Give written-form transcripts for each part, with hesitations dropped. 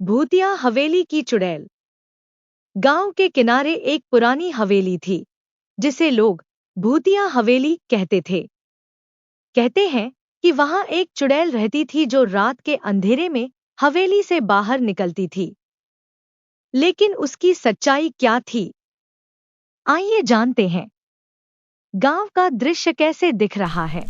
भूतिया हवेली की चुड़ैल। गांव के किनारे एक पुरानी हवेली थी जिसे लोग भूतिया हवेली कहते थे। कहते हैं कि वहां एक चुड़ैल रहती थी जो रात के अंधेरे में हवेली से बाहर निकलती थी। लेकिन उसकी सच्चाई क्या थी, आइए जानते हैं। गांव का दृश्य कैसे दिख रहा है।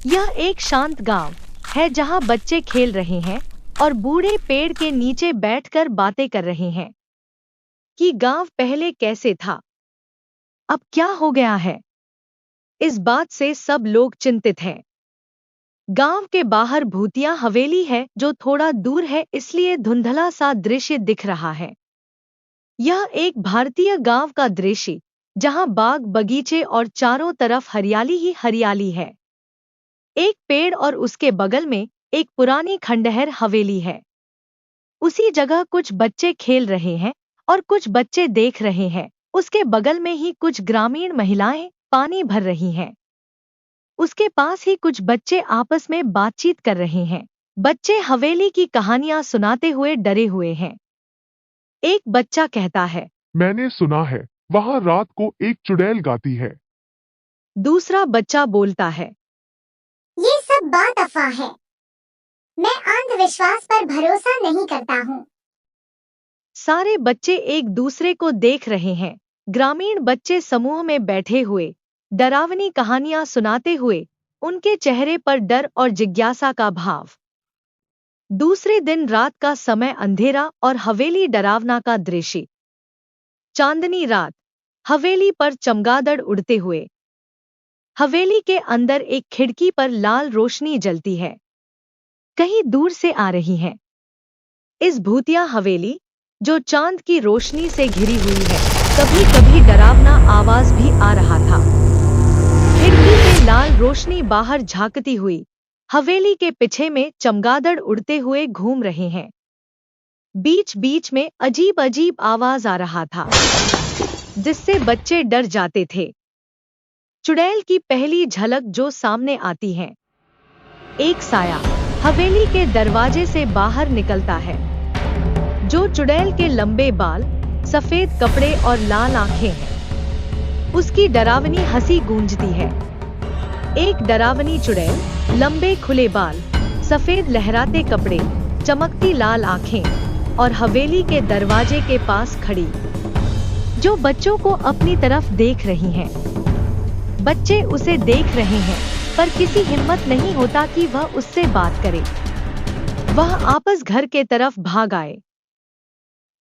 यह एक शांत गांव है जहां बच्चे खेल रहे हैं और बूढ़े पेड़ के नीचे बैठकर बातें कर रहे हैं कि गांव पहले कैसे था, अब क्या हो गया है। इस बात से सब लोग चिंतित हैं। गांव के बाहर भूतिया हवेली है जो थोड़ा दूर है, इसलिए धुंधला सा दृश्य दिख रहा है। यह एक भारतीय गांव का दृश्य जहां बाग बगीचे और चारों तरफ हरियाली ही हरियाली है। एक पेड़ और उसके बगल में एक पुरानी खंडहर हवेली है। उसी जगह कुछ बच्चे खेल रहे हैं और कुछ बच्चे देख रहे हैं। उसके बगल में ही कुछ ग्रामीण महिलाएं पानी भर रही हैं। उसके पास ही कुछ बच्चे आपस में बातचीत कर रहे हैं। बच्चे हवेली की कहानियां सुनाते हुए डरे हुए हैं। एक बच्चा कहता है, मैंने सुना है वहाँ रात को एक चुड़ैल गाती है। दूसरा बच्चा बोलता है, ये सब बात अफवाह है। मैं अंधविश्वास पर भरोसा नहीं करता हूँ। सारे बच्चे एक दूसरे को देख रहे हैं। ग्रामीण बच्चे समूह में बैठे हुए डरावनी कहानियां सुनाते हुए, उनके चेहरे पर डर और जिज्ञासा का भाव। दूसरे दिन रात का समय, अंधेरा और हवेली डरावना का दृश्य। चांदनी रात, हवेली पर चमगादड़ उड़ते हुए। हवेली के अंदर एक खिड़की पर लाल रोशनी जलती है, कहीं दूर से आ रही है। इस भूतिया हवेली जो चांद की रोशनी से घिरी हुई है, कभी कभी डरावना आवाज भी आ रहा था। खिड़की से लाल रोशनी बाहर झांकती हुई, हवेली के पीछे में चमगादड़ उड़ते हुए घूम रहे हैं। बीच बीच में अजीब अजीब आवाज आ रहा था जिससे बच्चे डर जाते थे। चुड़ैल की पहली झलक जो सामने आती है। एक साया हवेली के दरवाजे से बाहर निकलता है। जो चुड़ैल के लंबे बाल, सफेद कपड़े और लाल आंखें हैं। उसकी डरावनी हंसी गूंजती है। एक डरावनी चुड़ैल, लंबे खुले बाल, सफेद लहराते कपड़े, चमकती लाल आंखें और हवेली के दरवाजे के पास खड़ी, जो बच्चों को अपनी तरफ देख रही हैं। बच्चे उसे देख रहे हैं पर किसी हिम्मत नहीं होता कि वह उससे बात करे। वह आपस घर के तरफ भाग आए।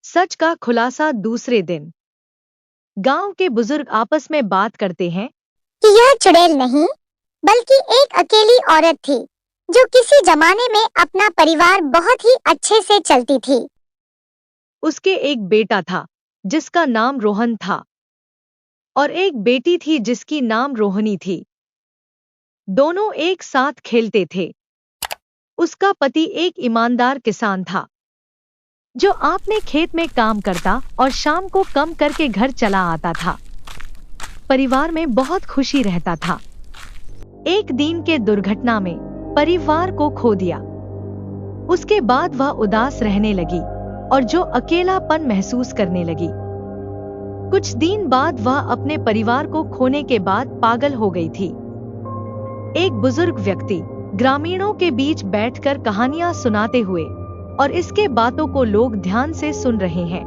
सच का खुलासा दूसरे दिन। गांव के बुजुर्ग आपस में बात करते हैं कि यह चुड़ैल नहीं, बल्कि एक अकेली औरत थी जो किसी जमाने में अपना परिवार बहुत ही अच्छे से चलती थी। उसके एक बेटा था जिसका नाम रोहन था और एक बेटी थी जिसकी नाम रोहनी थी। दोनों एक साथ खेलते थे। उसका पति एक ईमानदार किसान था जो अपने खेत में काम करता और शाम को कम करके घर चला आता था। परिवार में बहुत खुशी रहता था। एक दिन के दुर्घटना में परिवार को खो दिया। उसके बाद वह उदास रहने लगी और जो अकेलापन महसूस करने लगी। कुछ दिन बाद वह अपने परिवार को खोने के बाद पागल हो गई थी। एक बुजुर्ग व्यक्ति ग्रामीणों के बीच बैठकर कहानियां सुनाते हुए, और इसके बातों को लोग ध्यान से सुन रहे हैं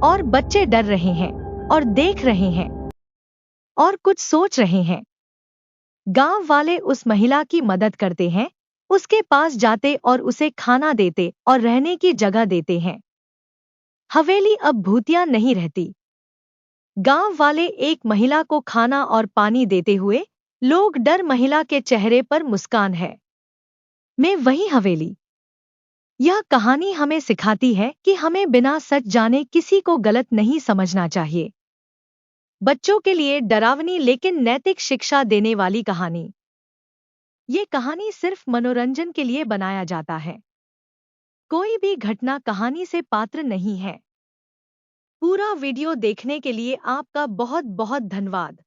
और बच्चे डर रहे हैं और देख रहे हैं और कुछ सोच रहे हैं। गांव वाले उस महिला की मदद करते हैं, उसके पास जाते और उसे खाना देते और रहने की जगह देते हैं। हवेली अब भूतिया नहीं रहती। गांव वाले एक महिला को खाना और पानी देते हुए, लोग डर महिला के चेहरे पर मुस्कान है। मैं वही हवेली। यह कहानी हमें सिखाती है कि हमें बिना सच जाने किसी को गलत नहीं समझना चाहिए। बच्चों के लिए डरावनी लेकिन नैतिक शिक्षा देने वाली कहानी। ये कहानी सिर्फ मनोरंजन के लिए बनाया जाता है। कोई भी घटना कहानी से पात्र नहीं है। पूरा वीडियो देखने के लिए आपका बहुत बहुत धन्यवाद।